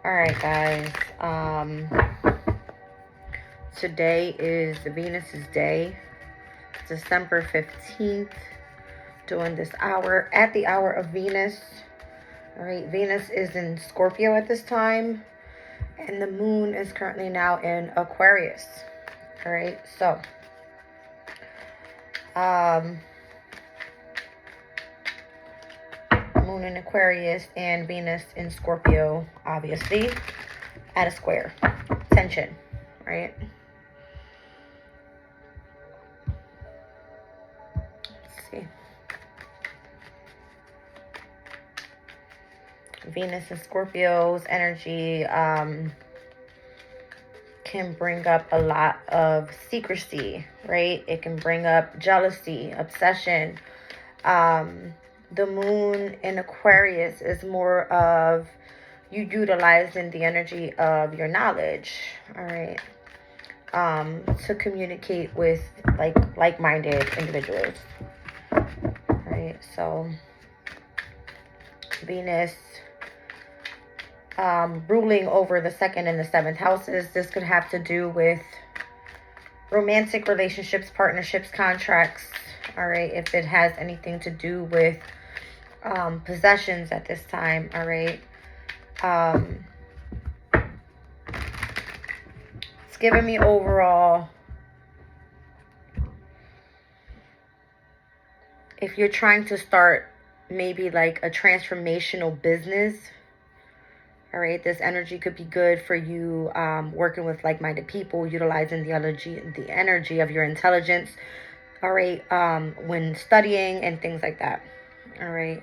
All right, guys. Today is Venus's day, December 15th. Doing this hour at the hour of Venus. All right, Venus is in Scorpio at this time, and the moon is currently now in Aquarius. All right, so moon in Aquarius and Venus in Scorpio, obviously at a square tension, right? Let's see. Venus and Scorpio's energy can bring up a lot of secrecy, right? It can bring up jealousy, obsession. The moon in Aquarius is more of you utilizing the energy of your knowledge, all right, to communicate with like-minded individuals, right? So Venus ruling over the 2nd and the 7th houses. This could have to do with romantic relationships, partnerships, contracts, all right, if it has anything to do with possessions at this time, all right. It's giving me overall, if you're trying to start maybe like a transformational business, all right, this energy could be good for you working with like-minded people, utilizing the energy of your intelligence, all right, when studying and things like that, all right.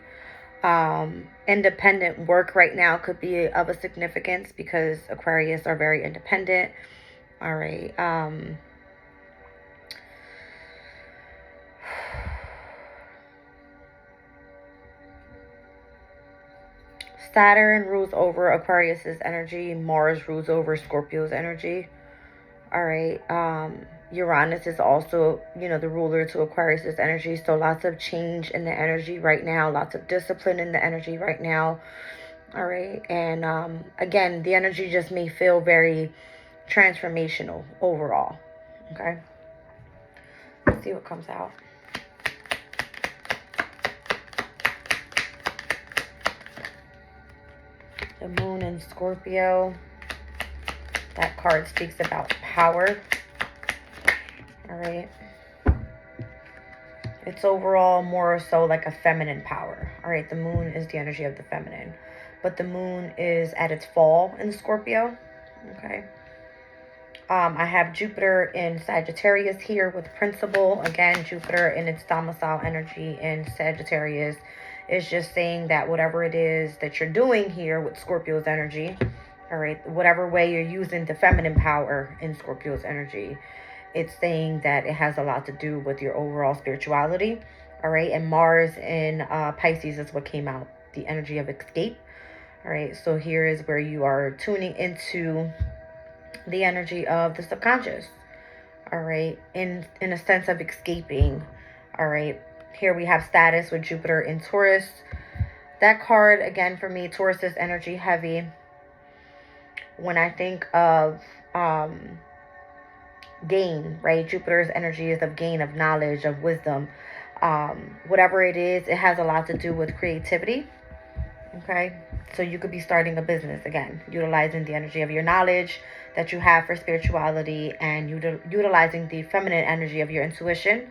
Independent work right now could be of a significance because Aquarius are very independent, all right. Saturn rules over Aquarius's energy. Mars rules over Scorpio's energy. All right. Uranus is also, the ruler to Aquarius's energy. So lots of change in the energy right now. Lots of discipline in the energy right now. All right. And again, the energy just may feel very transformational overall. Okay. Let's see what comes out. The moon in Scorpio. That card speaks about power. All right. It's overall more so like a feminine power. All right. The moon is the energy of the feminine. But the moon is at its fall in Scorpio. Okay. I have Jupiter in Sagittarius here with principle. Again, Jupiter in its domicile energy in Sagittarius is just saying that whatever it is that you're doing here with Scorpio's energy, all right, whatever way you're using the feminine power in Scorpio's energy, it's saying that it has a lot to do with your overall spirituality, all right? And Mars in Pisces is what came out, the energy of escape, all right? So here is where you are tuning into the energy of the subconscious, all right, in a sense of escaping, all right. Here we have status with Jupiter in Taurus. That card, again, for me, Taurus is energy heavy. When I think of gain, right, Jupiter's energy is of gain, of knowledge, of wisdom. Whatever it is, it has a lot to do with creativity, okay? So you could be starting a business, again, utilizing the energy of your knowledge that you have for spirituality and utilizing the feminine energy of your intuition,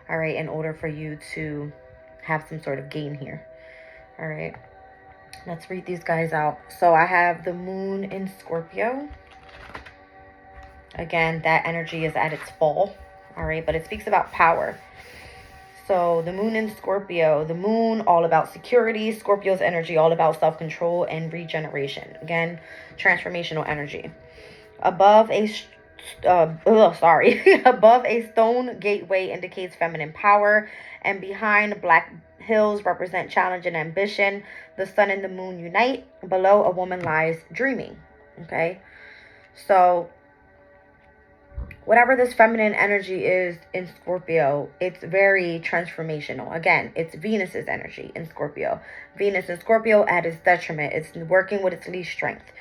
all right, in order for you to have some sort of gain here, all right? Let's read these guys out. So I have the moon in Scorpio. Again, that energy is at its fall, all right, but it speaks about power. So the moon in Scorpio, the moon all about security, Scorpio's energy all about self-control and regeneration. Again, transformational energy. Above a above a stone gateway indicates feminine power, and behind black hills represent challenge and ambition. The sun and the moon unite. Below, a woman lies dreaming. Okay, so whatever this feminine energy is in Scorpio, it's very transformational. Again, it's Venus's energy in Scorpio. Venus in Scorpio at its detriment. It's working with its least strength.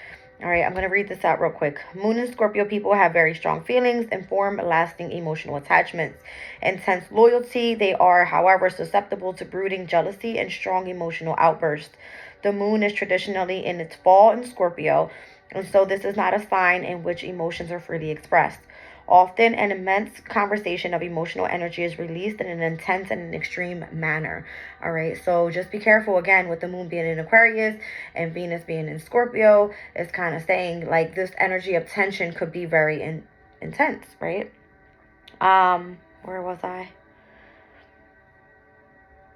All right, I'm going to read this out real quick. Moon and Scorpio people have very strong feelings and form lasting emotional attachments. Intense loyalty. They are, however, susceptible to brooding jealousy and strong emotional outbursts. The moon is traditionally in its fall in Scorpio, and so this is not a sign in which emotions are freely expressed. Often, an immense conversation of emotional energy is released in an intense and an extreme manner. All right, so just be careful again with the moon being in Aquarius and Venus being in Scorpio. It's kind of saying like this energy of tension could be very intense, right? Where was I?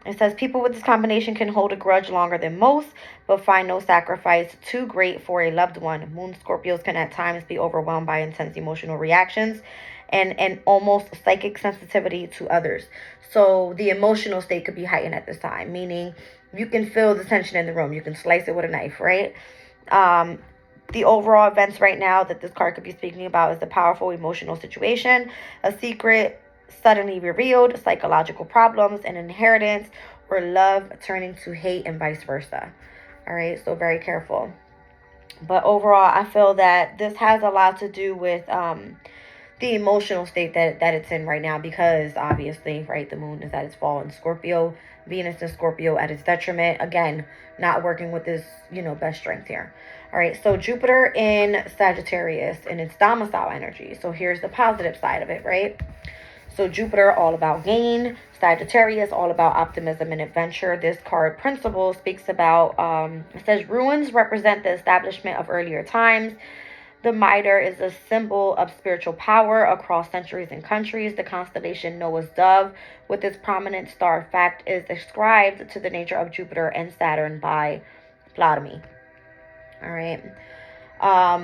It says people with this combination can hold a grudge longer than most, but find no sacrifice too great for a loved one. Moon Scorpios can at times be overwhelmed by intense emotional reactions and almost psychic sensitivity to others. So the emotional state could be heightened at this time, meaning you can feel the tension in the room. You can slice it with a knife, right? The overall events right now that this card could be speaking about is the powerful emotional situation, a secret suddenly revealed, psychological problems, an inheritance, or love turning to hate and vice versa. All right, so very careful. But overall, I feel that this has a lot to do with the emotional state that it's in right now, because obviously, right, the moon is at its fall in Scorpio, Venus in Scorpio at its detriment. Again, not working with this, best strength here. All right, so Jupiter in Sagittarius in its domicile energy. So here's the positive side of it, right? So Jupiter, all about gain. Sagittarius, all about optimism and adventure. This card, Principle, speaks about, it says, ruins represent the establishment of earlier times. The mitre is a symbol of spiritual power across centuries and countries. The constellation Noah's Dove, with its prominent star fact, is ascribed to the nature of Jupiter and Saturn by Ptolemy. All right.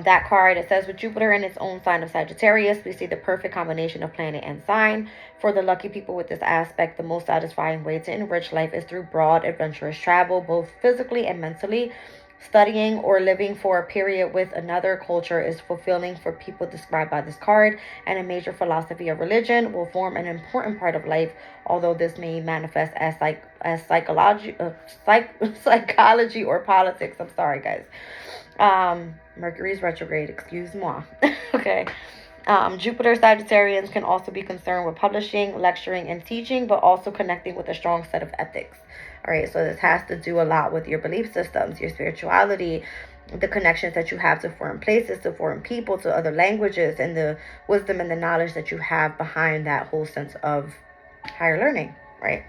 That card, it says, with Jupiter in its own sign of Sagittarius, we see the perfect combination of planet and sign. For the lucky people with this aspect, the most satisfying way to enrich life is through broad, adventurous travel, both physically and mentally. Studying or living for a period with another culture is fulfilling for people described by this card, and a major philosophy of religion will form an important part of life, although this may manifest as psychology or politics. I'm sorry, guys. Mercury's retrograde, excuse moi. Okay. Jupiter Sagittarians can also be concerned with publishing, lecturing, and teaching, but also connecting with a strong set of ethics. All right, so this has to do a lot with your belief systems, your spirituality, the connections that you have to foreign places, to foreign people, to other languages, and the wisdom and the knowledge that you have behind that whole sense of higher learning, right?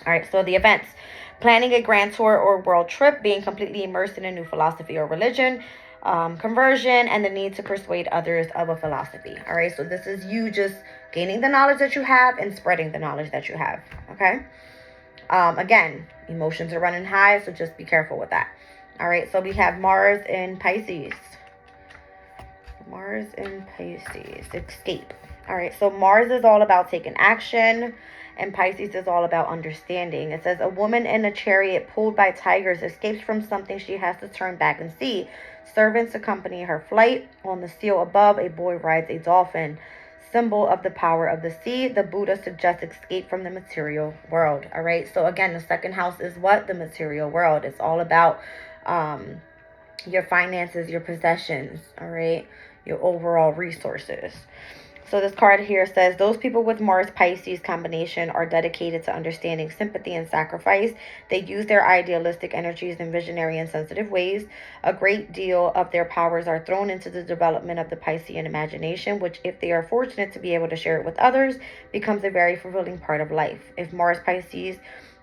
All right, so the events. Planning a grand tour or world trip, being completely immersed in a new philosophy or religion, conversion, and the need to persuade others of a philosophy. All right, so this is you just gaining the knowledge that you have and spreading the knowledge that you have, okay? Again, emotions are running high, so just be careful with that. All right, so we have Mars in Pisces. Mars in Pisces, escape. All right, so Mars is all about taking action, and Pisces is all about understanding. It says, a woman in a chariot pulled by tigers escapes from something she has to turn back and see. Servants accompany her flight. On the seal above, a boy rides a dolphin, symbol of the power of the sea. The Buddha suggests escape from the material world. All right, so again, the second house is what? The material world. It's all about your finances, your possessions, all right, your overall resources. So this card here says, those people with Mars Pisces combination are dedicated to understanding sympathy and sacrifice. They use their idealistic energies in visionary and sensitive ways. A great deal of their powers are thrown into the development of the Piscean imagination, which, if they are fortunate to be able to share it with others, becomes a very fulfilling part of life. If Mars Pisces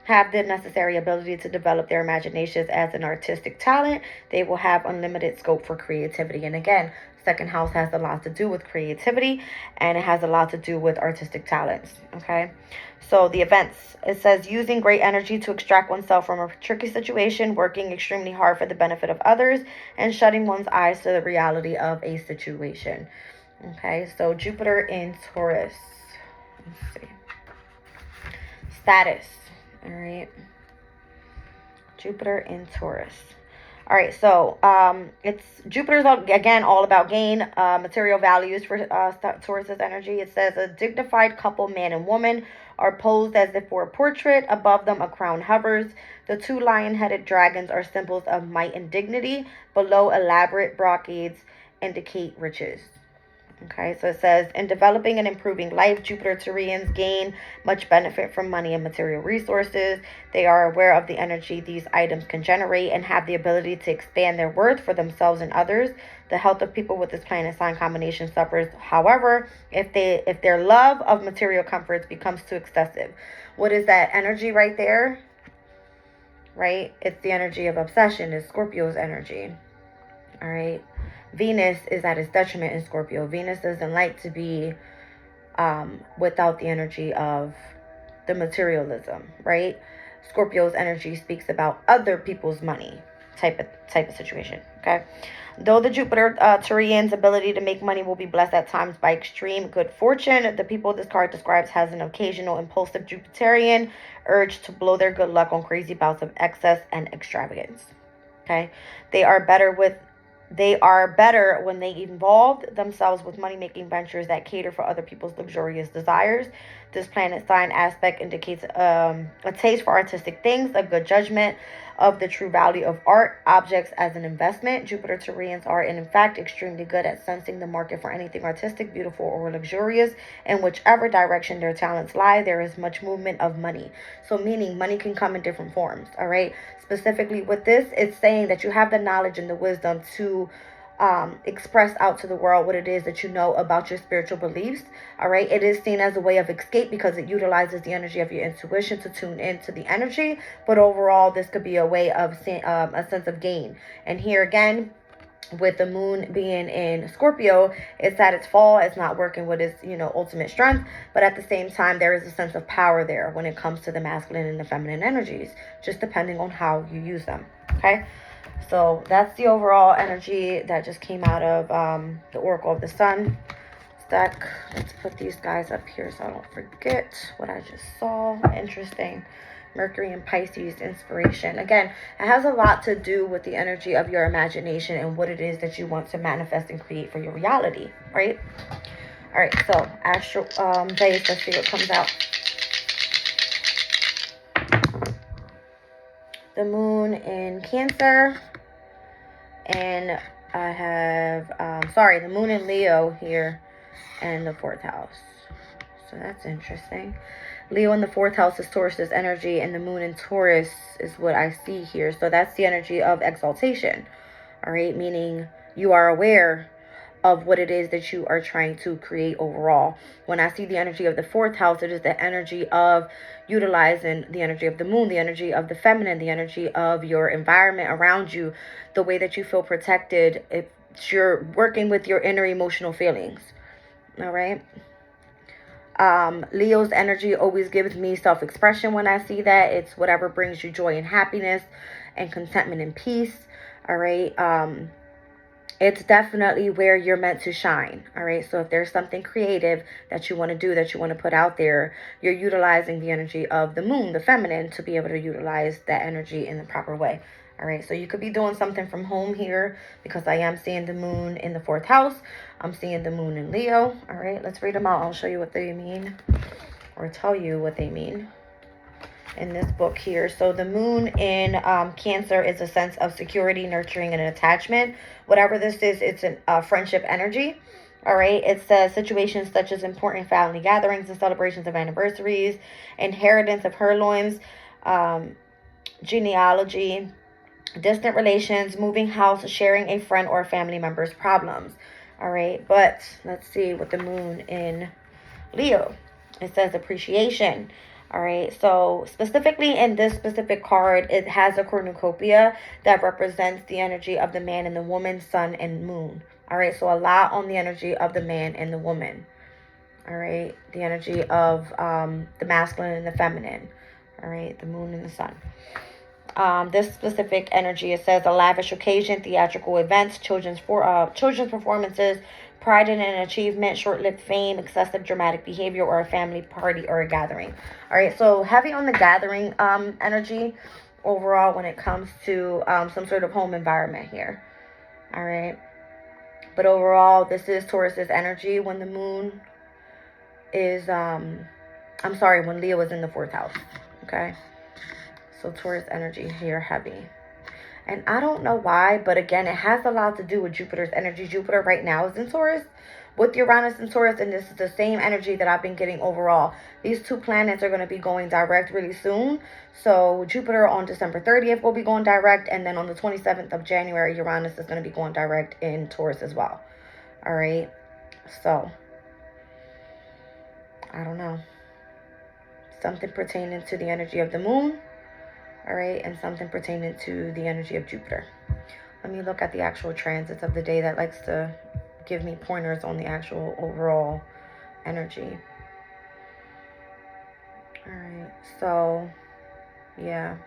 have the necessary ability to develop their imaginations as an artistic talent, they will have unlimited scope for creativity. And again, second house has a lot to do with creativity, and it has a lot to do with artistic talents. Okay, so the events, it says, using great energy to extract oneself from a tricky situation, working extremely hard for the benefit of others, and shutting one's eyes to the reality of a situation. Okay, so Jupiter in Taurus. Let's see. Status. All right, Jupiter in Taurus. All right, so it's Jupiter's again all about gain, material values for Taurus's energy. It says, a dignified couple, man and woman, are posed as if for a portrait. Above them, a crown hovers. The two lion-headed dragons are symbols of might and dignity. Below, elaborate brocades indicate riches. Okay, so it says, in developing and improving life, Jupiter Turians gain much benefit from money and material resources. They are aware of the energy these items can generate and have the ability to expand their worth for themselves and others. The health of people with this planet sign combination suffers, however, if their love of material comforts becomes too excessive. What is that energy right there? Right? It's the energy of obsession. It's Scorpio's energy. All right. Venus is at its detriment in Scorpio. Venus doesn't like to be without the energy of the materialism, right? Scorpio's energy speaks about other people's money type of situation, okay? Though the Jupiter Turian's ability to make money will be blessed at times by extreme good fortune, the people this card describes has an occasional impulsive Jupiterian urge to blow their good luck on crazy bouts of excess and extravagance, okay? They are better when they involve themselves with money-making ventures that cater for other people's luxurious desires. This planet sign aspect indicates a taste for artistic things, a good judgment of the true value of art objects as an investment. Jupiter Turians are, in fact, extremely good at sensing the market for anything artistic, beautiful, or luxurious. In whichever direction their talents lie, there is much movement of money. So meaning money can come in different forms, all right? Specifically with this, it's saying that you have the knowledge and the wisdom to express out to the world what it is that you know about your spiritual beliefs. All right, it is seen as a way of escape because it utilizes the energy of your intuition to tune into the energy. But overall, this could be a way of a sense of gain. And here again, with the moon being in Scorpio, it's at its fall. It's not working with its, ultimate strength. But at the same time, there is a sense of power there when it comes to the masculine and the feminine energies, just depending on how you use them. Okay. So that's the overall energy that just came out of the Oracle of the Sun deck. Let's put these guys up here so I don't forget what I just saw. Interesting. Mercury and Pisces inspiration. Again, it has a lot to do with the energy of your imagination and what it is that you want to manifest and create for your reality, right? All right, so astral base, let's see what comes out. The moon in Cancer. And I have, the moon in Leo here and the 4th house. So that's interesting. Leo in the 4th house is Taurus's energy, and the moon in Taurus is what I see here. So that's the energy of exaltation, all right? Meaning you are aware of what it is that you are trying to create overall. When I see the energy of the 4th house, it is the energy of utilizing the energy of the moon, the energy of the feminine, the energy of your environment around you, the way that you feel protected. If you're working with your inner emotional feelings, all right? Leo's energy always gives me self-expression when I see that. It's whatever brings you joy and happiness and contentment and peace, all right? It's definitely where you're meant to shine, all right? So if there's something creative that you want to do, that you want to put out there, you're utilizing the energy of the moon, the feminine, to be able to utilize that energy in the proper way, all right? So you could be doing something from home here because I am seeing the moon in the 4th house. I'm seeing the moon in Leo, all right? Let's read them out. I'll show you what they mean or tell you what they mean in this book here. So the moon in Cancer is a sense of security, nurturing, and attachment. Whatever this is, it's a friendship energy. All right. It says situations such as important family gatherings and celebrations of anniversaries, inheritance of heirlooms, genealogy, distant relations, moving house, sharing a friend or family member's problems. All right. But let's see what the moon in Leo. It says appreciation. All right, so specifically in this specific card, it has a cornucopia that represents the energy of the man and the woman, sun and moon. All right, so a lot on the energy of the man and the woman. All right, the energy of the masculine and the feminine. All right, the moon and the sun. This specific energy, it says a lavish occasion, theatrical events, children's performances, pride in an achievement, short-lived fame, excessive dramatic behavior, or a family party or a gathering. All right, so heavy on the gathering energy overall when it comes to some sort of home environment here. All right, but overall, this is Taurus's energy when the moon is I'm sorry, when Leo was in the 4th house. Okay. So Taurus energy here, heavy. And I don't know why, but again, it has a lot to do with Jupiter's energy. Jupiter right now is in Taurus with Uranus and Taurus, and this is the same energy that I've been getting overall. These 2 planets are going to be going direct really soon. So Jupiter on December 30th will be going direct, and then on the 27th of January, Uranus is going to be going direct in Taurus as well. All right. So, I don't know. Something pertaining to the energy of the moon. All right, and something pertaining to the energy of Jupiter. Let me look at the actual transits of the day. That likes to give me pointers on the actual overall energy. All right, so yeah.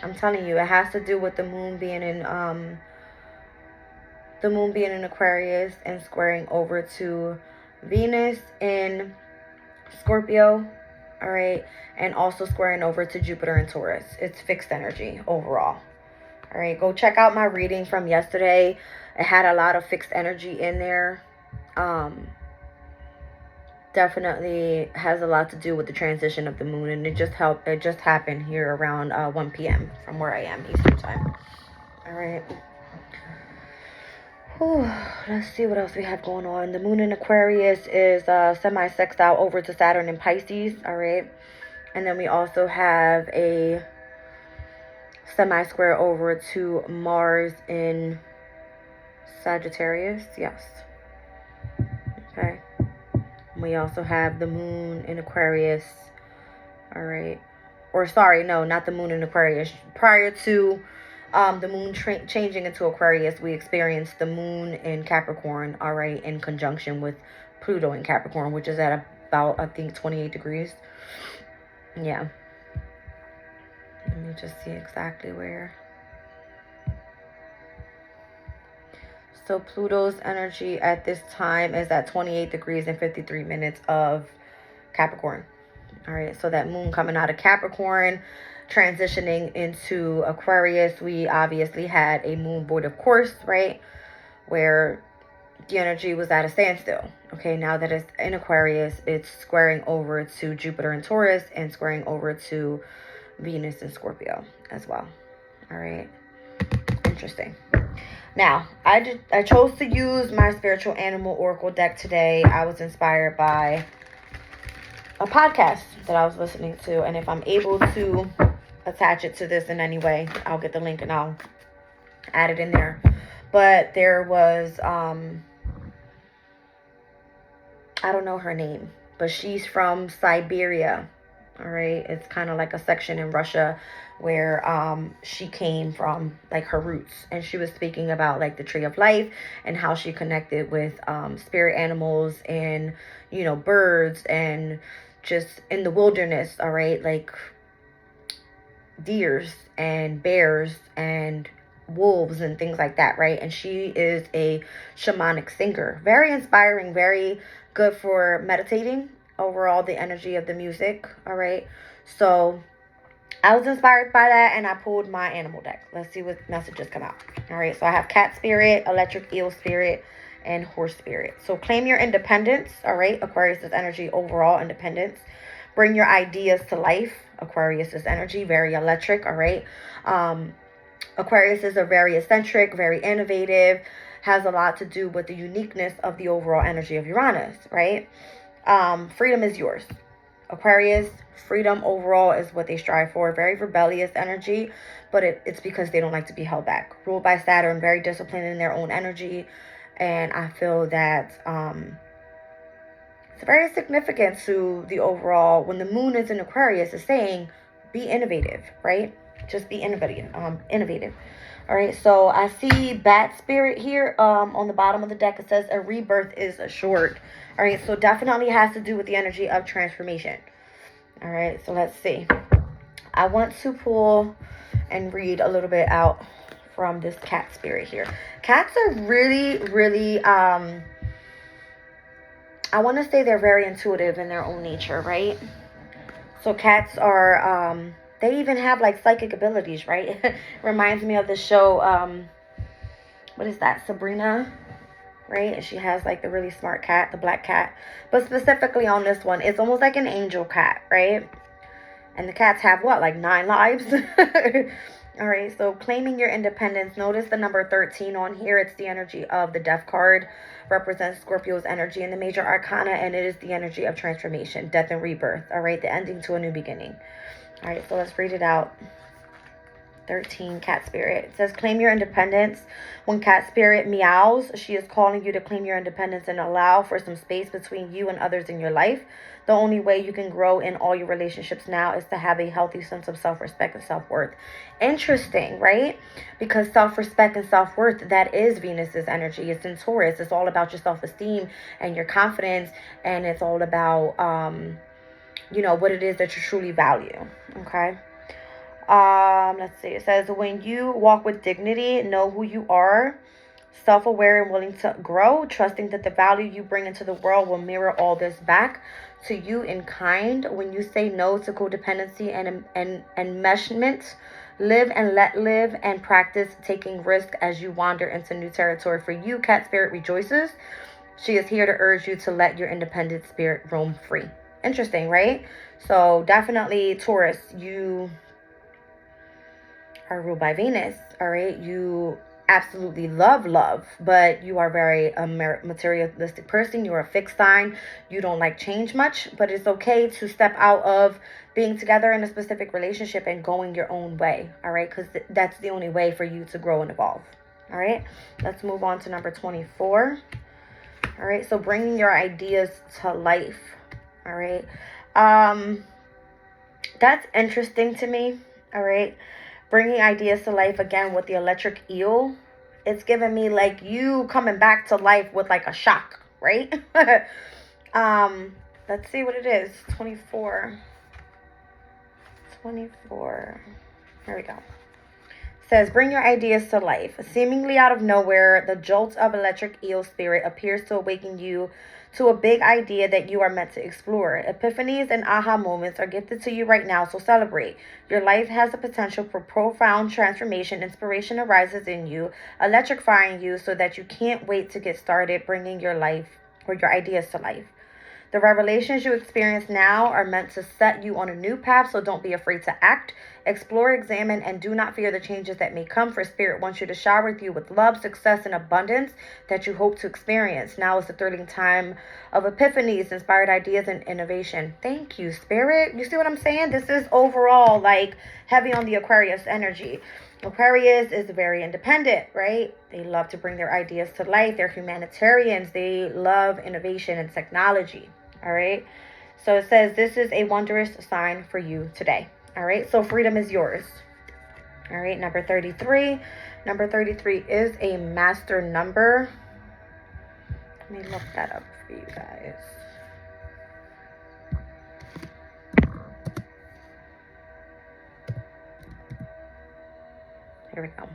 I'm telling you, it has to do with the moon being in Aquarius and squaring over to Venus in Scorpio, all right, and also squaring over to Jupiter and Taurus. It's fixed energy overall. All right, go check out my reading from yesterday. It had a lot of fixed energy in there. Definitely has a lot to do with the transition of the moon, and it just happened here around 1 p.m. from where I am, Eastern time. All right. Whew. Let's see what else we have going on. The moon in Aquarius is semi-sextile over to Saturn in Pisces. All right. And then we also have a semi-square over to Mars in Sagittarius. Yes. Okay. We also have the moon in Aquarius. All right. Or sorry, no, not the moon in Aquarius. Prior to the moon changing into Aquarius, we experienced the moon in Capricorn, all right, in conjunction with Pluto in Capricorn, which is at about, I think, 28 degrees. Yeah. Let me just see exactly where. So Pluto's energy at this time is at 28 degrees and 53 minutes of Capricorn. All right, so that moon coming out of Capricorn, transitioning into Aquarius, we obviously had a moon void of course, right? Where the energy was at a standstill. Okay, now that it's in Aquarius, it's squaring over to Jupiter and Taurus and squaring over to Venus and Scorpio as well. All right, interesting. Now, I chose to use my spiritual animal oracle deck today. I was inspired by a podcast that I was listening to, and if I'm able to attach it to this in any way, I'll get the link and I'll add it in there. But there was I don't know her name, but she's from Siberia. All right, it's kind of like a section in Russia where she came from, like her roots, and she was speaking about like the tree of life and how she connected with spirit animals and, you know, birds and just in the wilderness. All right, like deers and bears and wolves and things like that, right? And she is a shamanic singer. Very inspiring, very good for meditating. Overall, the energy of the music. All right, so I was inspired by that, and I pulled my animal deck. Let's see what messages come out. All right, so I have cat spirit, electric eel spirit, and horse spirit. So claim your independence. All right, Aquarius's energy, overall independence. Bring your ideas to life. Aquarius's energy, very electric. All right, Aquarius is a very eccentric, very innovative, has a lot to do with the uniqueness of the overall energy of Uranus, right? Freedom is yours. Aquarius, freedom overall is what they strive for. Very rebellious energy, but it's because they don't like to be held back. Ruled by Saturn, very disciplined in their own energy. And I feel that it's very significant to the overall, when the moon is in Aquarius, is saying, be innovative, right? Just be innovative. All right, so I see bat spirit here on the bottom of the deck. It says a rebirth is assured. All right, so definitely has to do with the energy of transformation. All right, so let's see. I want to pull and read a little bit out from this cat spirit here. Cats are really, really, I want to say they're very intuitive in their own nature, right? So cats are, they even have like psychic abilities, right? Reminds me of the show, what is that, Sabrina? right? And she has like the really smart cat, the black cat. But specifically on this one, it's almost like an angel cat, right? And the cats have what, like 9 lives? All right, so claiming your independence. Notice the number 13 on here. It's the energy of the Death card. Represents Scorpio's energy in the major arcana, and it is the energy of transformation, death, and rebirth. All right, the ending to a new beginning. All right, so let's read it out. 13, cat spirit. It says, claim your independence. When cat spirit meows, she is calling you to claim your independence and allow for some space between you and others in your life. The only way you can grow in all your relationships now is to have a healthy sense of self-respect and self-worth. Interesting, right? Because self-respect and self-worth, that is Venus's energy. It's in Taurus. It's all about your self-esteem and your confidence, and it's all about what it is that you truly value. Okay. Let's see. It says, when you walk with dignity, know who you are, self-aware and willing to grow, trusting that the value you bring into the world will mirror all this back to you in kind. When you say no to codependency and enmeshment, live and let live, and practice taking risk as you wander into new territory. For you, cat spirit rejoices. She is here to urge you to let your independent spirit roam free. Interesting, right? So definitely, Taurus, you are ruled by Venus. All right, you absolutely love, but you are very materialistic person. You are a fixed sign. You don't like change much, but it's okay to step out of being together in a specific relationship and going your own way. All right, because that's the only way for you to grow and evolve. All right, let's move on to number 24. All right, so bringing your ideas to life. All right, that's interesting to me. All right, bringing ideas to life again with the electric eel. It's giving me like you coming back to life with like a shock, right? Let's see what it is. 24. Here we go. Says, bring your ideas to life. Seemingly out of nowhere, the jolt of electric eel spirit appears to awaken you to a big idea that you are meant to explore. Epiphanies and aha moments are gifted to you right now, so celebrate. Your life has the potential for profound transformation. Inspiration arises in you, electrifying you so that you can't wait to get started bringing your life or your ideas to life. The revelations you experience now are meant to set you on a new path, so don't be afraid to act, explore, examine, and do not fear the changes that may come, for Spirit wants you to shower you with love, success, and abundance that you hope to experience. Now is the thrilling time of epiphanies, inspired ideas, and innovation. Thank you, Spirit. You see what I'm saying? This is overall like heavy on the Aquarius energy. Aquarius is very independent, right? They love to bring their ideas to life. They're humanitarians. They love innovation and technology. All right. So it says this is a wondrous sign for you today. All right. So freedom is yours. All right. Number 33. Number 33 is a master number. Let me look that up for you guys. Here we go.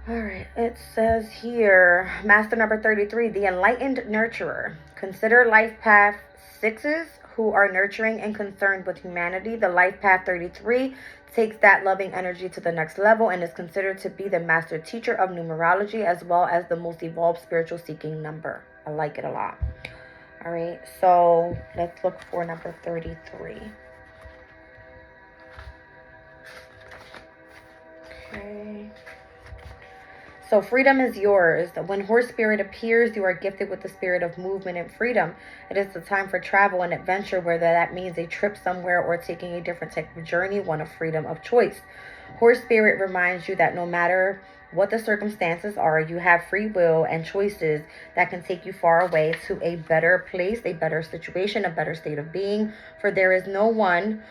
All right, it says here, master number 33, the enlightened nurturer. Consider life path 6s who are nurturing and concerned with humanity. The life path 33 takes that loving energy to the next level and is considered to be the master teacher of numerology as well as the most evolved spiritual seeking number. I like it a lot. All right, so let's look for number 33. Okay. So freedom is yours. When horse spirit appears, you are gifted with the spirit of movement and freedom. It is the time for travel and adventure, whether that means a trip somewhere or taking a different type of journey, one of freedom of choice. Horse spirit reminds you that no matter what the circumstances are, you have free will and choices that can take you far away to a better place, a better situation, a better state of being. For there is no one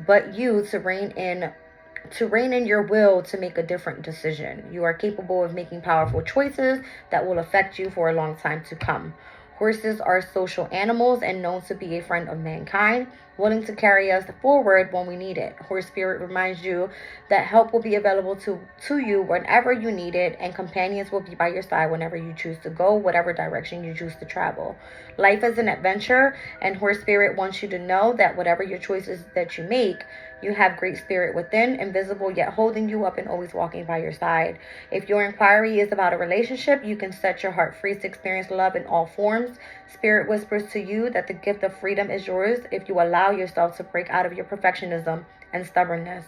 but you to rein in your will to make a different decision. You are capable of making powerful choices that will affect you for a long time to come. Horses are social animals and known to be a friend of mankind. willing to carry us forward when we need it. Holy Spirit reminds you that help will be available to you whenever you need it, and companions will be by your side whenever you choose to go, whatever direction you choose to travel. Life is an adventure, and Holy Spirit wants you to know that whatever your choices that you make, you have great spirit within, invisible yet holding you up and always walking by your side. If your inquiry is about a relationship, you can set your heart free to experience love in all forms. Spirit whispers to you that the gift of freedom is yours if you allow yourself to break out of your perfectionism and stubbornness.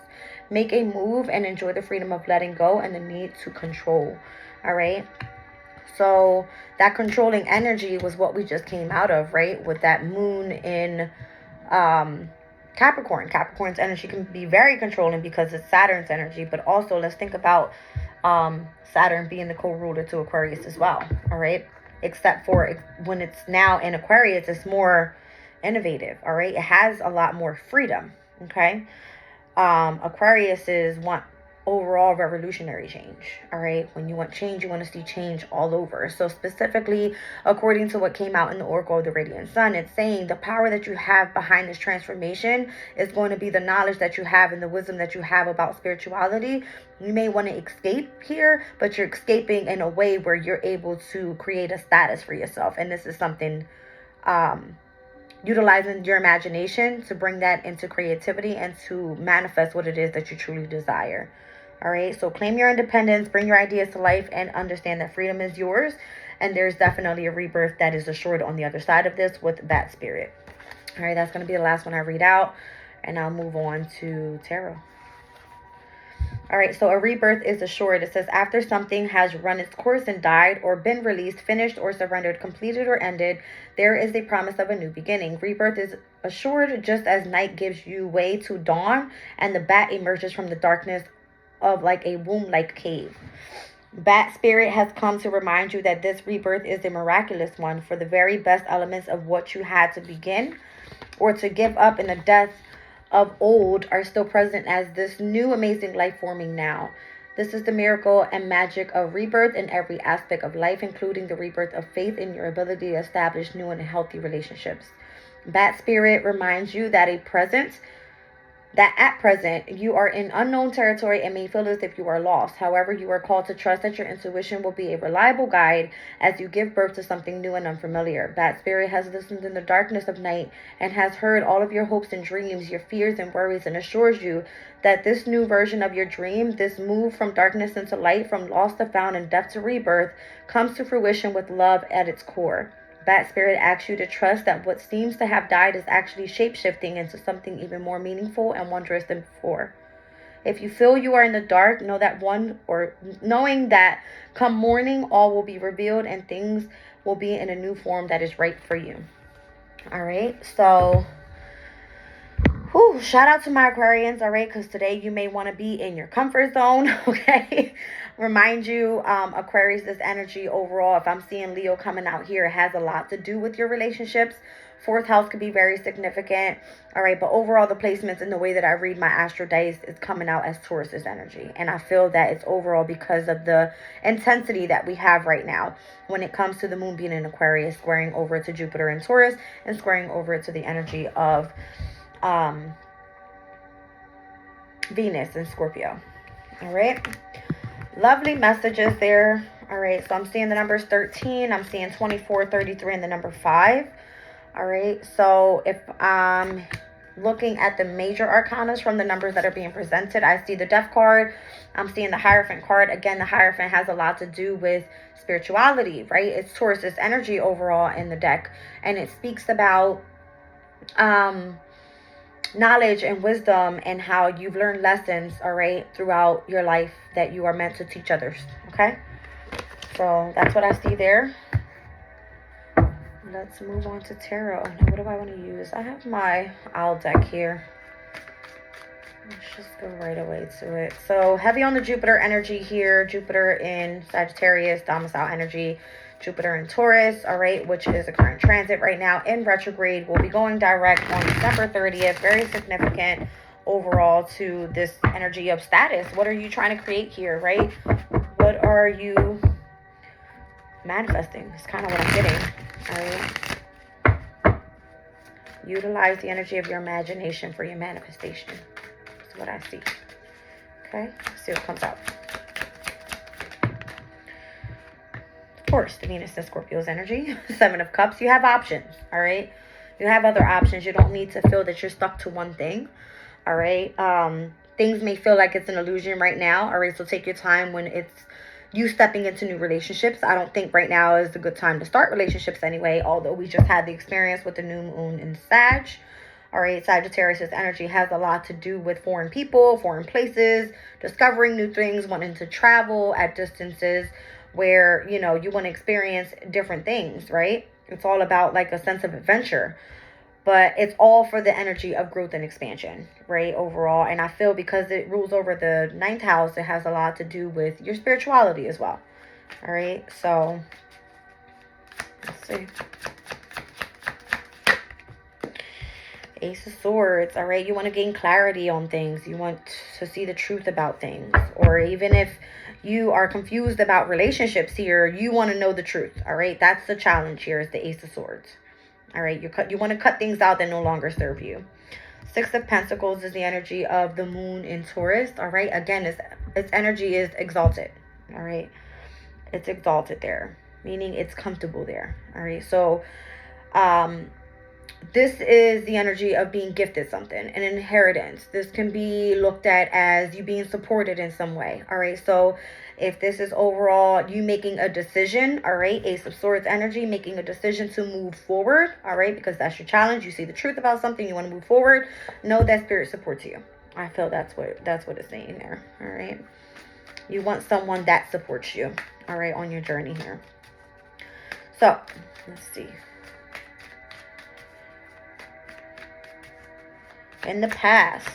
Make a move and enjoy the freedom of letting go and the need to control. All right. So that controlling energy was what we just came out of, right? With that moon in Capricorn. Capricorn's energy can be very controlling because it's Saturn's energy, but also let's think about Saturn being the co-ruler to Aquarius as well. All right. Except for when it's now in Aquarius, it's more innovative. All right. It has a lot more freedom. Okay. Aquarius is want overall revolutionary change. All right. When you want change, you want to see change all over. So specifically, according to what came out in the Oracle of the Radiant Sun, it's saying the power that you have behind this transformation is going to be the knowledge that you have and the wisdom that you have about spirituality. You may want to escape here, but you're escaping in a way where you're able to create a status for yourself. And this is something utilizing your imagination to bring that into creativity and to manifest what it is that you truly desire. All right, so claim your independence, bring your ideas to life, and understand that freedom is yours. And there's definitely a rebirth that is assured on the other side of this with that spirit. All right, that's going to be the last one I read out, and I'll move on to tarot. All right, so a rebirth is assured. It says, after something has run its course and died, or been released, finished, or surrendered, completed, or ended, there is a promise of a new beginning. Rebirth is assured just as night gives you way to dawn, and the bat emerges from the darkness of like a womb-like cave. Bat spirit has come to remind you that this rebirth is a miraculous one, for the very best elements of what you had to begin or to give up in the death of old are still present as this new amazing life forming now. This is the miracle and magic of rebirth in every aspect of life, including the rebirth of faith in your ability to establish new and healthy relationships. Bat spirit reminds you that at present you are in unknown territory and may feel as if you are lost. However, you are called to trust that your intuition will be a reliable guide as you give birth to something new and unfamiliar. Bat spirit has listened in the darkness of night and has heard all of your hopes and dreams, your fears and worries, and assures you that this new version of your dream, this move from darkness into light, from lost to found and death to rebirth, comes to fruition with love at its core. Bat spirit asks you to trust that what seems to have died is actually shape-shifting into something even more meaningful and wondrous than before. If you feel you are in the dark, knowing that come morning all will be revealed and things will be in a new form that is right for you. All right, so shout out to my Aquarians, all right, because today you may want to be in your comfort zone, okay? Remind you, Aquarius, this energy overall, if I'm seeing Leo coming out here, it has a lot to do with your relationships. Fourth house could be very significant, all right? But overall, the placements and the way that I read my astro dice is coming out as Taurus's energy. And I feel that it's overall because of the intensity that we have right now when it comes to the moon being in Aquarius, squaring over to Jupiter in Taurus, and squaring over to the energy of Venus in Scorpio. All right, lovely messages there. All right, so I'm seeing the numbers 13, I'm seeing 24, 33, and the number 5. All right, so if I'm looking at the major arcanas from the numbers that are being presented, I see the Death card, I'm seeing the Hierophant card. Again, the Hierophant has a lot to do with spirituality, right? It's Taurus's energy overall in the deck, and it speaks about knowledge and wisdom and how you've learned lessons, all right, throughout your life that you are meant to teach others, okay? So that's what I see there. Let's move on to tarot. Now, what do I want to use? I have my owl deck here. Let's just go right away to it. So heavy on the Jupiter energy here. Jupiter in Sagittarius, domicile energy. Jupiter in Taurus, all right, which is a current transit right now in retrograde. We'll be going direct on December 30th. Very significant overall to this energy of status. What are you trying to create here, right? What are you manifesting? It's kind of what I'm getting, all right? Utilize the energy of your imagination for your manifestation. That's what I see. Okay, let's see what comes out. Of course, the Venus and Scorpio's energy. 7 of Cups. You have options, all right? You have other options. You don't need to feel that you're stuck to one thing, all right? Things may feel like it's an illusion right now, all right? So take your time when it's you stepping into new relationships. I don't think right now is a good time to start relationships anyway, although we just had the experience with the new moon in Sag. All right, Sagittarius' energy has a lot to do with foreign people, foreign places, discovering new things, wanting to travel at distances where, you know, you want to experience different things, right? It's all about like a sense of adventure. But it's all for the energy of growth and expansion, right, overall. And I feel because it rules over the 9th house, it has a lot to do with your spirituality as well. All right, so let's see. Ace of Swords, all right? You want to gain clarity on things. You want to see the truth about things. Or even if you are confused about relationships here, you want to know the truth, all right? That's the challenge here is the Ace of Swords. All right, you want to cut things out that no longer serve you. 6 of Pentacles is the energy of the moon in Taurus, all right? Again, its energy is exalted, all right? It's exalted there, meaning it's comfortable there, all right? So, this is the energy of being gifted something, an inheritance. This can be looked at as you being supported in some way. All right. So if this is overall you making a decision, all right, Ace of Swords energy, making a decision to move forward. All right. Because that's your challenge. You see the truth about something. You want to move forward. Know that spirit supports you. I feel that's what it's saying there. All right. You want someone that supports you. All right. On your journey here. So let's see. In the past,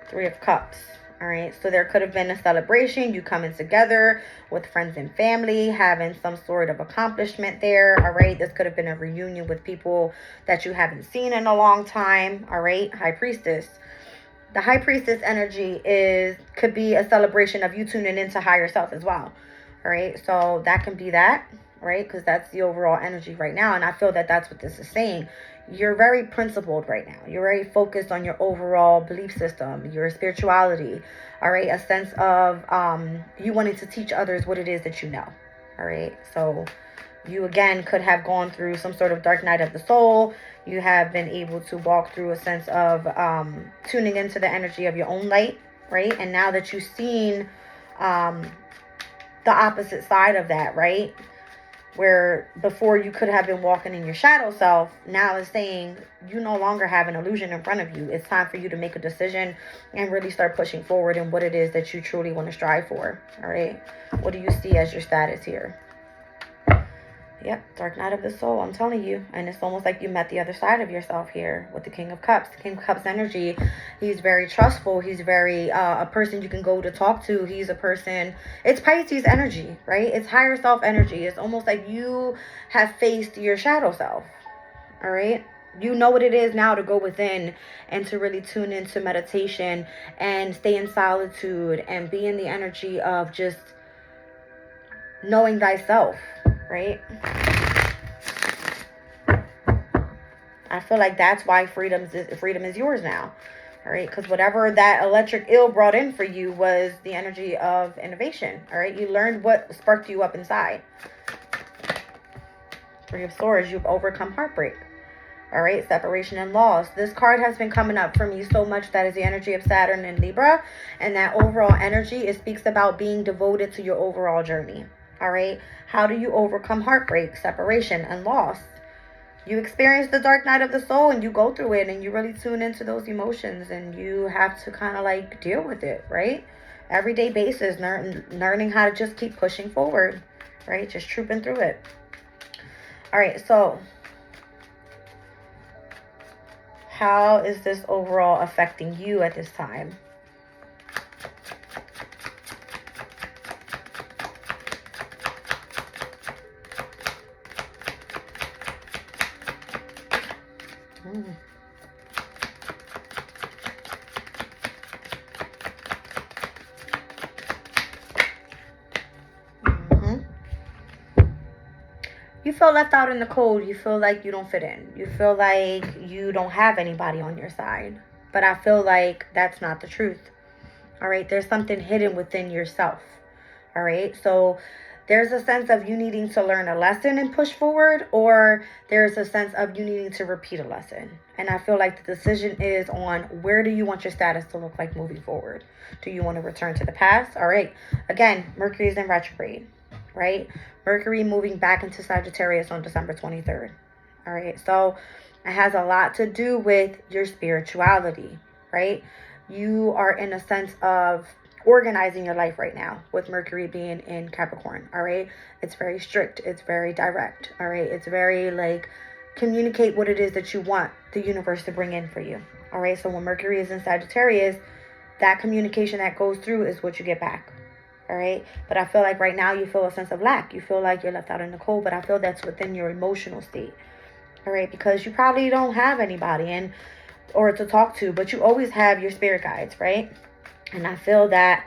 3 of Cups. All right, so there could have been a celebration, you coming together with friends and family, having some sort of accomplishment there. All right, this could have been a reunion with people that you haven't seen in a long time. All right, High Priestess. The High Priestess energy could be a celebration of you tuning into higher self as well. All right, so that can be that. Right? Because that's the overall energy right now. And I feel that that's what this is saying. You're very principled right now. You're very focused on your overall belief system, your spirituality. All right. A sense of you wanting to teach others what it is that you know. All right. So you, again, could have gone through some sort of dark night of the soul. You have been able to walk through a sense of tuning into the energy of your own light. Right. And now that you've seen the opposite side of that, right? Where before you could have been walking in your shadow self, now it's saying you no longer have an illusion in front of you. It's time for you to make a decision and really start pushing forward in what it is that you truly want to strive for. All right. What do you see as your status here? Yep, dark night of the soul, I'm telling you. And it's almost like you met the other side of yourself here with the King of Cups. The King of Cups energy, he's very trustful. He's very a person you can go to talk to. He's a person, it's Pisces energy, right? It's higher self energy. It's almost like you have faced your shadow self, all right? You know what it is now to go within and to really tune into meditation and stay in solitude and be in the energy of just knowing thyself, right? I feel like that's why freedom is yours now. All right, because whatever that electric eel brought in for you was the energy of innovation. All right, you learned what sparked you up inside. 3 of Swords, you've overcome heartbreak. All right, separation and loss. This card has been coming up for me so much. That is the energy of Saturn and Libra. And that overall energy, it speaks about being devoted to your overall journey. All right, how do you overcome heartbreak, separation, and loss? You experience the dark night of the soul and you go through it and you really tune into those emotions and you have to kind of like deal with it, right? Everyday basis, learning how to just keep pushing forward, right? Just trooping through it. All right, so how is this overall affecting you at this time? You feel left out in the cold. You feel like you don't fit in. You feel like you don't have anybody on your side. But I feel like that's not the truth. All right, there's something hidden within yourself. All right, so there's a sense of you needing to learn a lesson and push forward, or there's a sense of you needing to repeat a lesson. And I feel like the decision is on where do you want your status to look like moving forward. Do you want to return to the past? All right, again, Mercury is in retrograde, right? Mercury moving back into Sagittarius on December 23rd. All right, so it has a lot to do with your spirituality, right? You are in a sense of organizing your life right now with Mercury being in Capricorn. All right, it's very strict, it's very direct. All right, it's very like communicate what it is that you want the universe to bring in for you. All right, so when Mercury is in Sagittarius, that communication that goes through is what you get back. All right, but I feel like right now you feel a sense of lack. You feel like you're left out in the cold, but I feel that's within your emotional state. All right, because you probably don't have anybody or to talk to, but you always have your spirit guides, right? And I feel that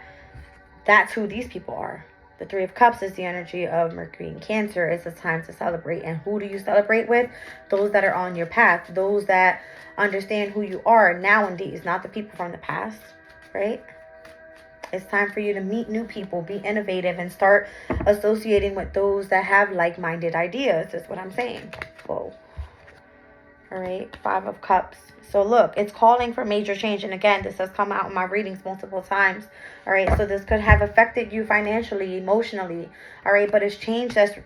that's who these people are. The Three of Cups is the energy of Mercury and Cancer. It's a time to celebrate. And who do you celebrate with? Those that are on your path. Those that understand who you are nowadays, not the people from the past, right? It's time for you to meet new people, be innovative, and start associating with those that have like-minded ideas, is what I'm saying. Whoa. All right, Five of Cups. So look, it's calling for major change. And again, this has come out in my readings multiple times. All right, so this could have affected you financially, emotionally. All right, but it's change that's,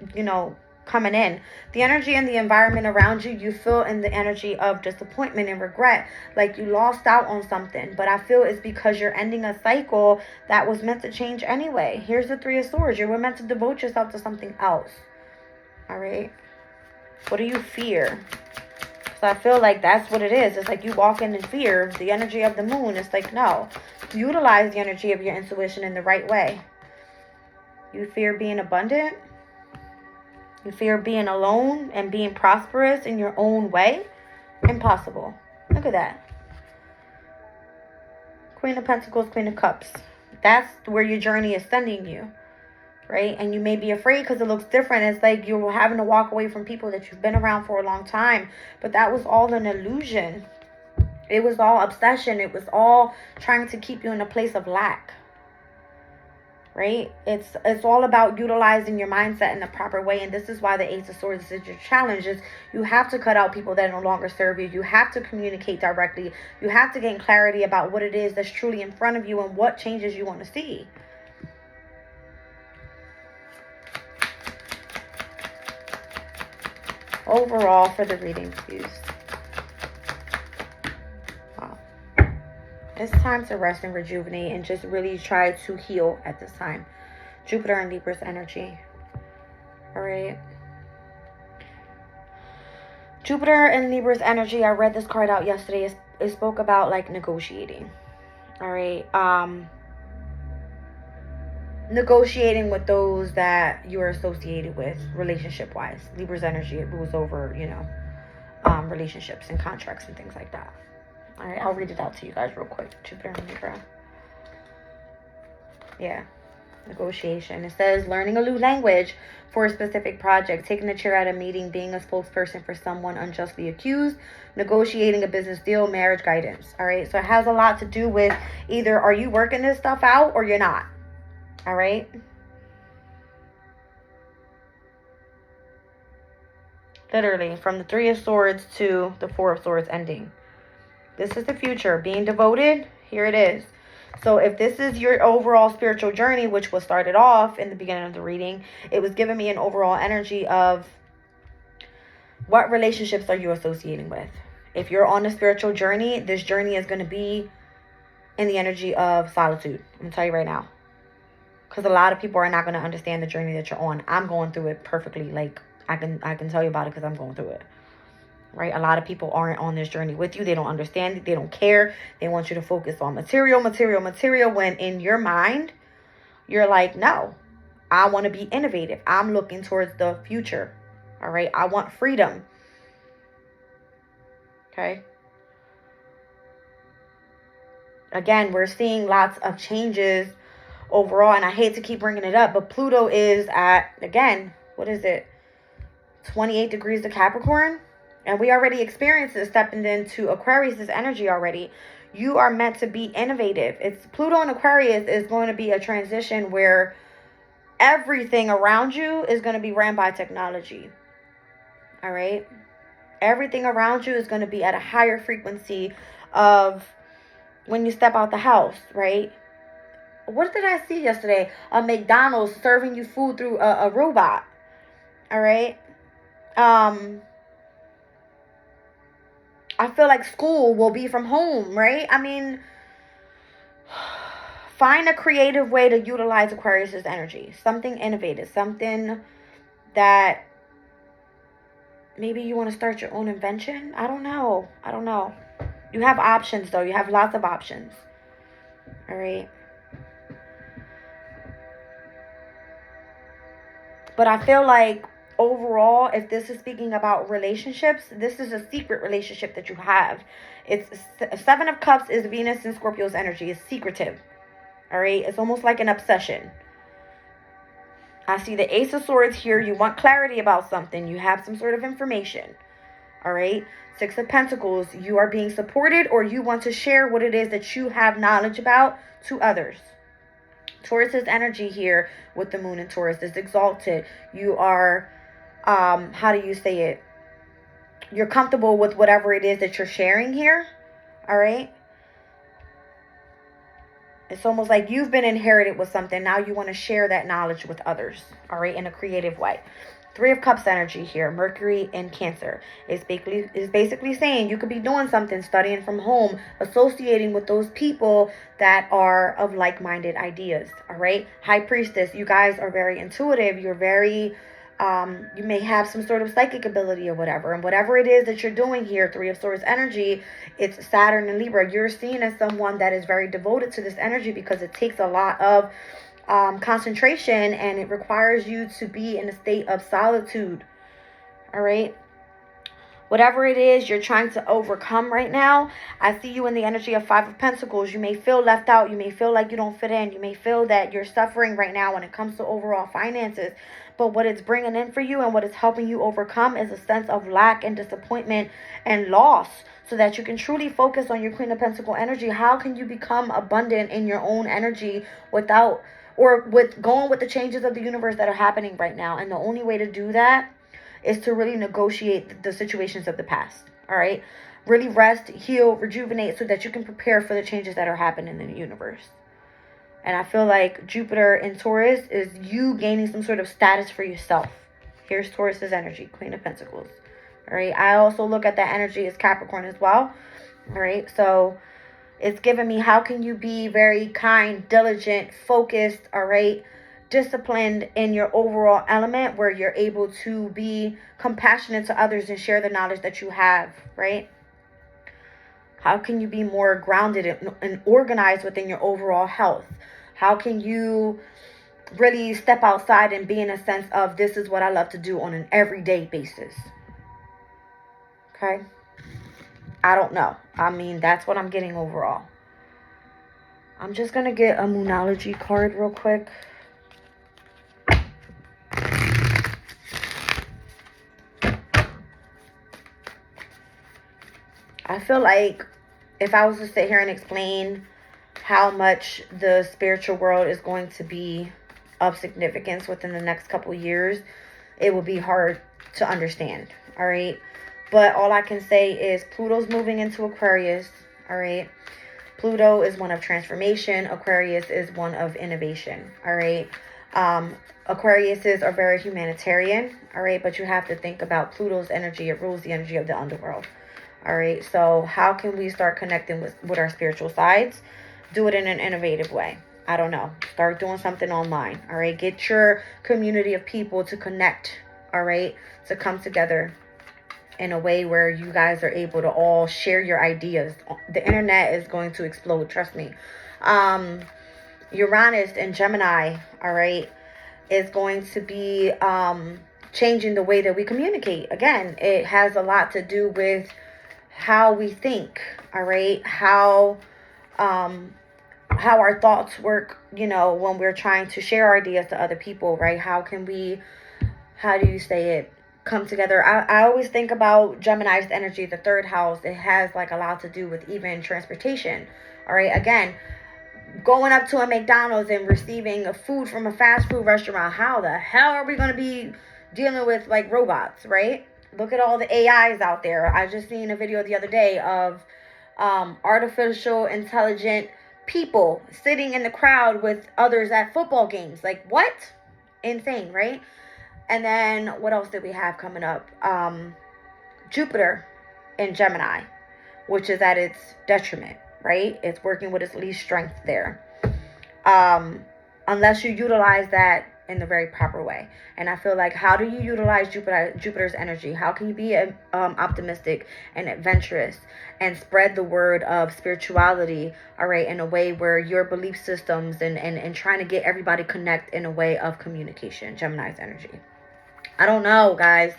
coming in. The energy and the environment around you, you feel in the energy of disappointment and regret. Like you lost out on something. But I feel it's because you're ending a cycle that was meant to change anyway. Here's the Three of Swords. You were meant to devote yourself to something else. All right. What do you fear? So I feel like that's what it is. It's like you walk in fear, the energy of the moon. It's like, no, utilize the energy of your intuition in the right way. You fear being abundant. You fear being alone and being prosperous in your own way. Impossible. Look at that. Queen of Pentacles, Queen of Cups. That's where your journey is sending you. Right? And you may be afraid because it looks different. It's like you're having to walk away from people that you've been around for a long time. But that was all an illusion. It was all obsession. It was all trying to keep you in a place of lack. Right? It's all about utilizing your mindset in the proper way. And this is why the Ace of Swords is your challenge. Is you have to cut out people that no longer serve you. You have to communicate directly. You have to gain clarity about what it is that's truly in front of you and what changes you want to see. Overall for the reading, please. Wow. It's time to rest and rejuvenate and just really try to heal at this time. Jupiter and Libra's energy. All right. Jupiter and Libra's energy. I read this card out yesterday. It spoke about like negotiating. All right. Negotiating with those that you're associated with relationship wise. Libra's energy, it rules over, relationships and contracts and things like that. All right, I'll read it out to you guys real quick. Jupiter and Libra. Yeah, negotiation. It says learning a new language for a specific project, taking a chair at a meeting, being a spokesperson for someone unjustly accused, negotiating a business deal, marriage guidance. All right, so it has a lot to do with either are you working this stuff out or you're not. All right. Literally from the Three of Swords to the Four of Swords ending. This is the future. Being devoted. Here it is. So if this is your overall spiritual journey, which was started off in the beginning of the reading, it was giving me an overall energy of what relationships are you associating with? If you're on a spiritual journey, this journey is going to be in the energy of solitude. I'm going to tell you right now. Because a lot of people are not going to understand the journey that you're on. I'm going through it perfectly. Like, I can tell you about it because I'm going through it. Right? A lot of people aren't on this journey with you. They don't understand it. They don't care. They want you to focus on material. When in your mind, you're like, no. I want to be innovative. I'm looking towards the future. All right? I want freedom. Okay? Again, we're seeing lots of changes overall, and I hate to keep bringing it up, but Pluto is at, again, what is it? 28 degrees to Capricorn. And we already experienced it stepping into Aquarius' energy already. You are meant to be innovative. It's Pluto and Aquarius is going to be a transition where everything around you is going to be ran by technology. All right? Everything around you is going to be at a higher frequency of when you step out the house, right? What did I see yesterday? A McDonald's serving you food through a robot. All right? I feel like school will be from home, right? I mean, find a creative way to utilize Aquarius's energy. Something innovative. Something that maybe you want to start your own invention. I don't know. You have options, though. You have lots of options. All right? But I feel like overall, if this is speaking about relationships, this is a secret relationship that you have. It's Seven of Cups is Venus and Scorpio's energy. It's secretive. All right? It's almost like an obsession. I see the Ace of Swords here. You want clarity about something. You have some sort of information. All right? Six of Pentacles. You are being supported, or you want to share what it is that you have knowledge about to others. Taurus's energy here with the moon in Taurus is exalted. You are, how do you say it? You're comfortable with whatever it is that you're sharing here. All right? It's almost like you've been inherited with something. Now you want to share that knowledge with others. All right? In a creative way. Three of Cups energy here. Mercury in Cancer. It's basically saying you could be doing something, studying from home, associating with those people that are of like-minded ideas. All right? High Priestess, you guys are very intuitive. You're very, you may have some sort of psychic ability or whatever. And whatever it is that you're doing here, Three of Swords energy, it's Saturn and Libra. You're seen as someone that is very devoted to this energy because it takes a lot of concentration, and it requires you to be in a state of solitude. All right? Whatever it is you're trying to overcome right now, I see you in the energy of Five of Pentacles. You may feel left out. You may feel like you don't fit in. You may feel that you're suffering right now when it comes to overall finances. But what it's bringing in for you and what it's helping you overcome is a sense of lack and disappointment and loss, so that you can truly focus on your Queen of Pentacles energy. How can you become abundant in your own energy without, or with going with the changes of the universe that are happening right now? And the only way to do that is to really negotiate the situations of the past. All right? Really rest, heal, rejuvenate, so that you can prepare for the changes that are happening in the universe. And I feel like Jupiter in Taurus is you gaining some sort of status for yourself. Here's Taurus's energy, Queen of Pentacles. All right? I also look at that energy as Capricorn as well. All right? So it's giving me, how can you be very kind, diligent, focused, all right, disciplined in your overall element, where you're able to be compassionate to others and share the knowledge that you have, right? How can you be more grounded and organized within your overall health? How can you really step outside and be in a sense of, this is what I love to do on an everyday basis? Okay? I don't know. I mean, that's what I'm getting overall. I'm just going to get a Moonology card real quick. I feel like if I was to sit here and explain how much the spiritual world is going to be of significance within the next couple of years, it will be hard to understand. All right? But all I can say is Pluto's moving into Aquarius. All right? Pluto is one of transformation. Aquarius is one of innovation. All right? Aquariuses are very humanitarian. All right? But you have to think about Pluto's energy. It rules the energy of the underworld. All right? So how can we start connecting with our spiritual sides? Do it in an innovative way. I don't know. Start doing something online. All right? Get your community of people to connect. All right? To come together in a way where you guys are able to all share your ideas. The internet is going to explode, trust me. Uranus and Gemini, all right, is going to be changing the way that we communicate. Again, it has a lot to do with how we think, all right, how our thoughts work, you know, when we're trying to share ideas to other people, right? How can we, how do you say it, come together. I always think about Gemini's energy, the third house. It has like a lot to do with even transportation. All right, again, going up to a McDonald's and receiving a food from a fast food restaurant. How the hell are we going to be dealing with like robots, right? Look at all the AIs out there. I just seen a video the other day of artificial intelligent people sitting in the crowd with others at football games. Like, what? Insane, right? And then what else did we have coming up? Jupiter in Gemini, which is at its detriment, right? It's working with its least strength there. Unless you utilize that in the very proper way. And I feel like, how do you utilize Jupiter's energy? How can you be optimistic and adventurous and spread the word of spirituality, all right, in a way where your belief systems and trying to get everybody connect in a way of communication? Gemini's energy. I don't know, guys.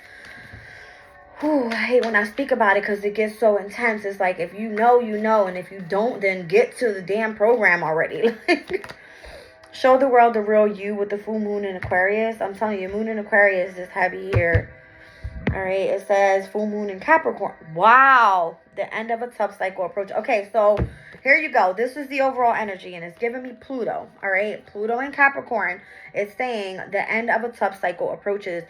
Whew, I hate when I speak about it because it gets so intense. It's like, if you know, you know. And if you don't, then get to the damn program already. Show the world the real you with the full moon in Aquarius. I'm telling you, moon in Aquarius is heavy here. All right, it says full moon in Capricorn. Wow, the end of a tough cycle approach. Okay, so here you go. This is the overall energy, and it's giving me Pluto. All right, Pluto in Capricorn is saying the end of a tough cycle approaches.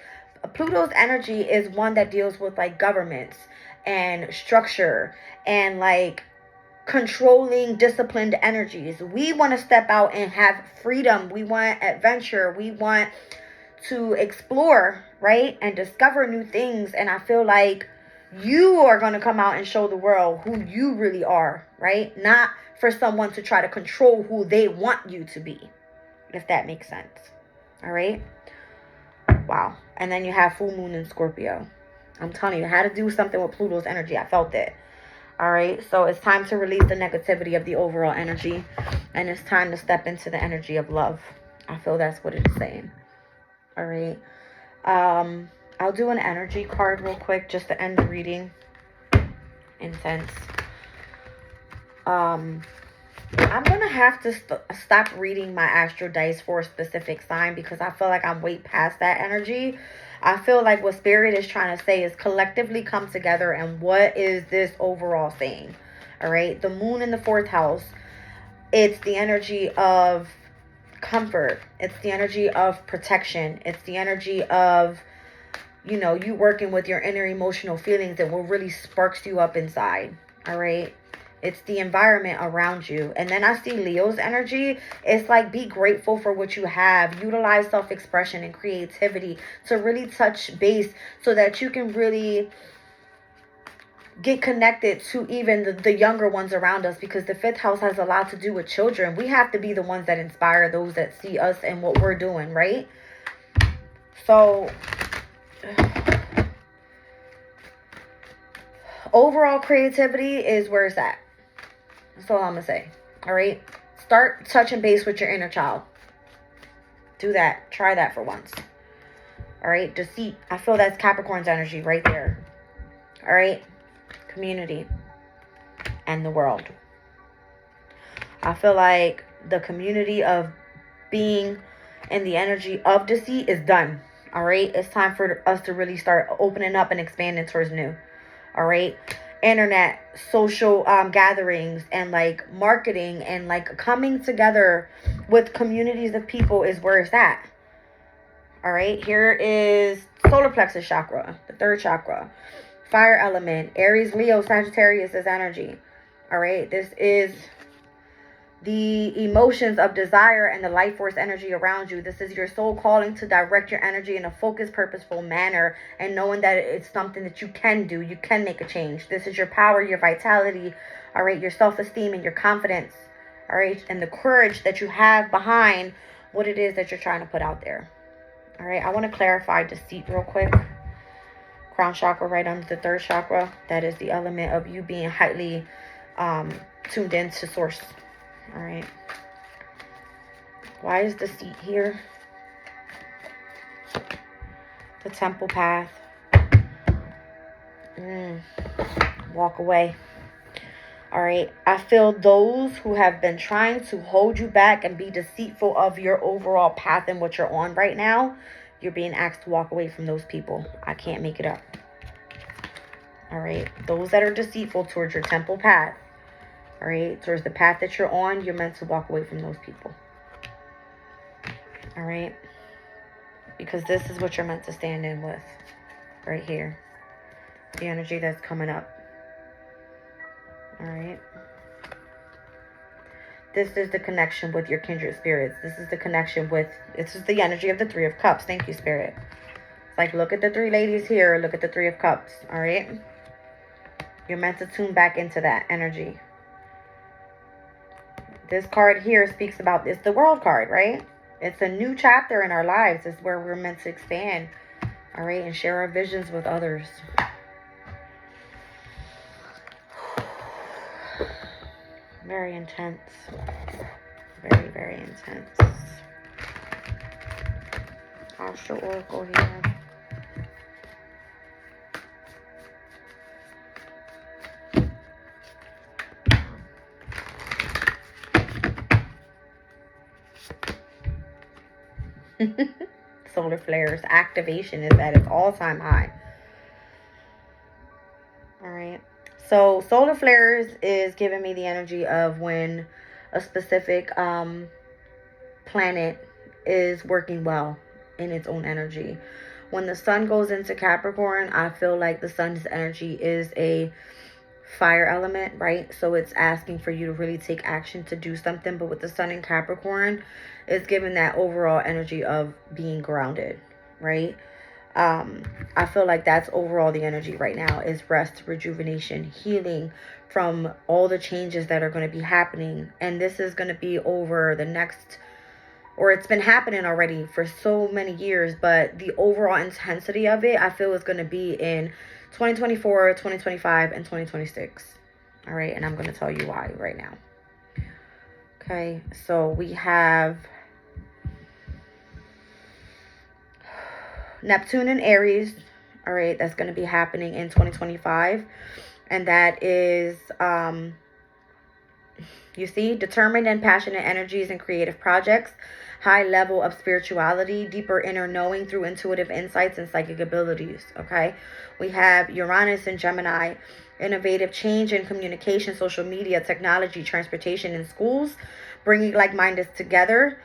Pluto's energy is one that deals with like governments and structure and like controlling disciplined energies. We want to step out and have freedom. We want adventure. We want to explore, right? And discover new things. And I feel like you are going to come out and show the world who you really are, right? Not for someone to try to control who they want you to be, if that makes sense. All right. Wow. And then you have full moon in Scorpio. I'm telling you, I had to do something with Pluto's energy. I felt it. All right. So it's time to release the negativity of the overall energy. And it's time to step into the energy of love. I feel that's what it's saying. All right. I'll do an energy card real quick just to end the reading. Intense. I'm going to have to stop reading my astro dice for a specific sign because I feel like I'm way past that energy. I feel like what Spirit is trying to say is collectively come together, and what is this overall saying? All right. The moon in the fourth house, it's the energy of comfort. It's the energy of protection. It's the energy of, you know, you working with your inner emotional feelings that will really sparks you up inside. All right. It's the environment around you. And then I see Leo's energy. It's like, be grateful for what you have. Utilize self-expression and creativity to really touch base so that you can really get connected to even the younger ones around us, because the fifth house has a lot to do with children. We have to be the ones that inspire those that see us and what we're doing, right? So overall creativity is where it's at. That's all I'm going to say. All right. Start touching base with your inner child. Do that. Try that for once. All right. Deceit. I feel that's Capricorn's energy right there. All right. Community and the world. I feel like the community of being in the energy of deceit is done. All right. It's time for us to really start opening up and expanding towards new. All right. Internet, social gatherings, and like marketing and like coming together with communities of people is where it's at. All right. Here is solar plexus chakra, the third chakra. Fire element, Aries, Leo, Sagittarius is energy. All right. This is the emotions of desire and the life force energy around you. This is your soul calling to direct your energy in a focused, purposeful manner, and knowing that it's something that you can do. You can make a change. This is your power, your vitality, all right, your self-esteem and your confidence, all right, and the courage that you have behind what it is that you're trying to put out there. All right. I want to clarify deceit real quick. Crown chakra right under the third chakra. That is the element of you being highly tuned into source. All right. Why is deceit here? The temple path. Walk away. All right. I feel those who have been trying to hold you back and be deceitful of your overall path and what you're on right now, You're being asked to walk away from those people. I can't make it up. All right. Those that are deceitful towards your temple path. All right. Towards the path that you're on, you're meant to walk away from those people. All right. Because this is what you're meant to stand in with. Right here. The energy that's coming up. All right. This is the connection with your kindred spirits. This is the connection with, this is the energy of the Three of Cups. Thank you, Spirit. It's like, look at the three ladies here. Look at the Three of Cups. All right. You're meant to tune back into that energy. This card here speaks about, it's the World card, right? It's a new chapter in our lives. It's where we're meant to expand. All right. And share our visions with others. Very intense. Very, very intense. Astral Oracle here. Solar flares. Activation is at its all-time high. All right. So solar flares is giving me the energy of when a specific planet is working well in its own energy. When the sun goes into Capricorn, I feel like the sun's energy is a fire element, right? So it's asking for you to really take action to do something. But with the sun in Capricorn, it's giving that overall energy of being grounded, right? I feel like that's overall the energy right now is rest, rejuvenation, healing from all the changes that are going to be happening. And this is going to be over the next, or it's been happening already for so many years, but the overall intensity of it, I feel is going to be in 2024, 2025, and 2026. All right. And I'm going to tell you why right now. Okay. So we have Neptune in Aries. All right. That's going to be happening in 2025. And that is, you see, determined and passionate energies and creative projects, high level of spirituality, deeper inner knowing through intuitive insights and psychic abilities. Okay. We have Uranus in Gemini, innovative change in communication, social media, technology, transportation, and schools, bringing like-minded together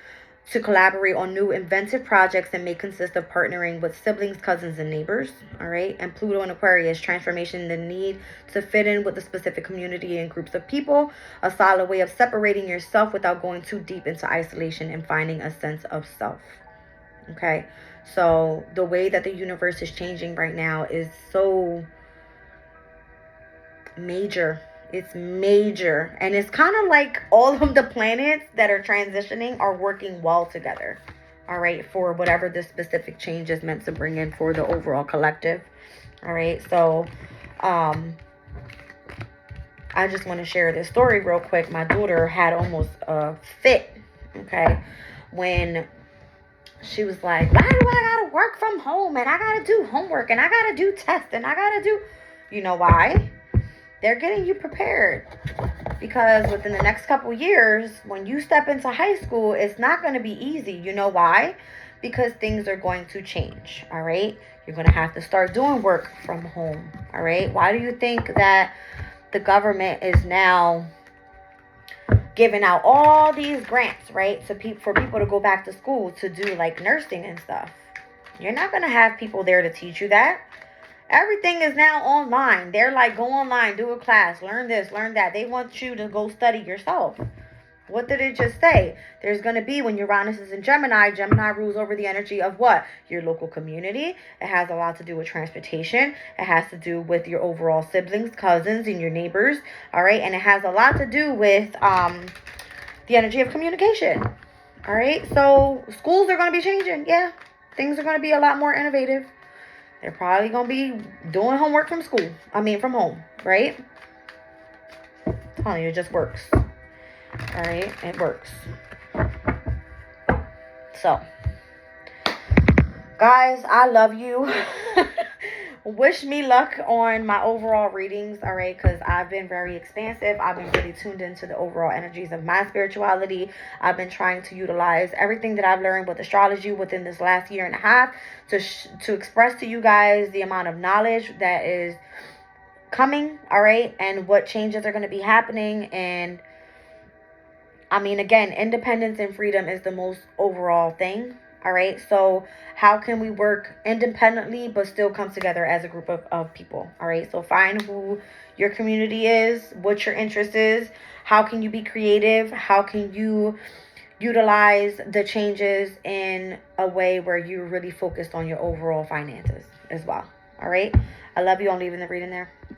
to collaborate on new inventive projects and may consist of partnering with siblings, cousins, and neighbors. All right. And Pluto in Aquarius, transformation, the need to fit in with a specific community and groups of people, a solid way of separating yourself without going too deep into isolation and finding a sense of self. Okay. So the way that the universe is changing right now is so major. It's major. And it's kind of like all of the planets that are transitioning are working well together. All right. For whatever the specific change is meant to bring in for the overall collective. All right. So, I just want to share this story real quick. My daughter had almost a fit. Okay. When she was like, why do I got to work from home? And I got to do homework. And I got to do tests. And I got to do, you know why? They're getting you prepared because within the next couple years, when you step into high school, it's not going to be easy. You know why? Because things are going to change. All right. You're going to have to start doing work from home. All right. Why do you think that the government is now giving out all these grants, right? So for people to go back to school to do like nursing and stuff. You're not going to have people there to teach you that. Everything is now online. They're like, go online, do a class, learn this, learn that. They want you to go study yourself. What did it just say? There's going to be, when Uranus is in Gemini, Gemini rules over the energy of what? Your local community. It has a lot to do with transportation. It has to do with your overall siblings, cousins, and your neighbors. All right. And it has a lot to do with the energy of communication. All right. So schools are going to be changing. Yeah. Things are going to be a lot more innovative. They're probably going to be doing homework from school. From home, right? I'm telling you, it just works. All right, it works. So, guys, I love you. wish me luck on my overall readings, all right? Because I've been very expansive. I've been really tuned into the overall energies of my spirituality. I've been trying to utilize everything that I've learned with astrology within this last year and a half to express to you guys the amount of knowledge that is coming, all right? And what changes are going to be happening. And I mean, again, independence and freedom is the most overall thing. All right. So, how can we work independently but still come together as a group of people? All right. So, find who your community is, what your interest is. How can you be creative? How can you utilize the changes in a way where you're really focused on your overall finances as well? All right. I love you. I'm leaving the reading there.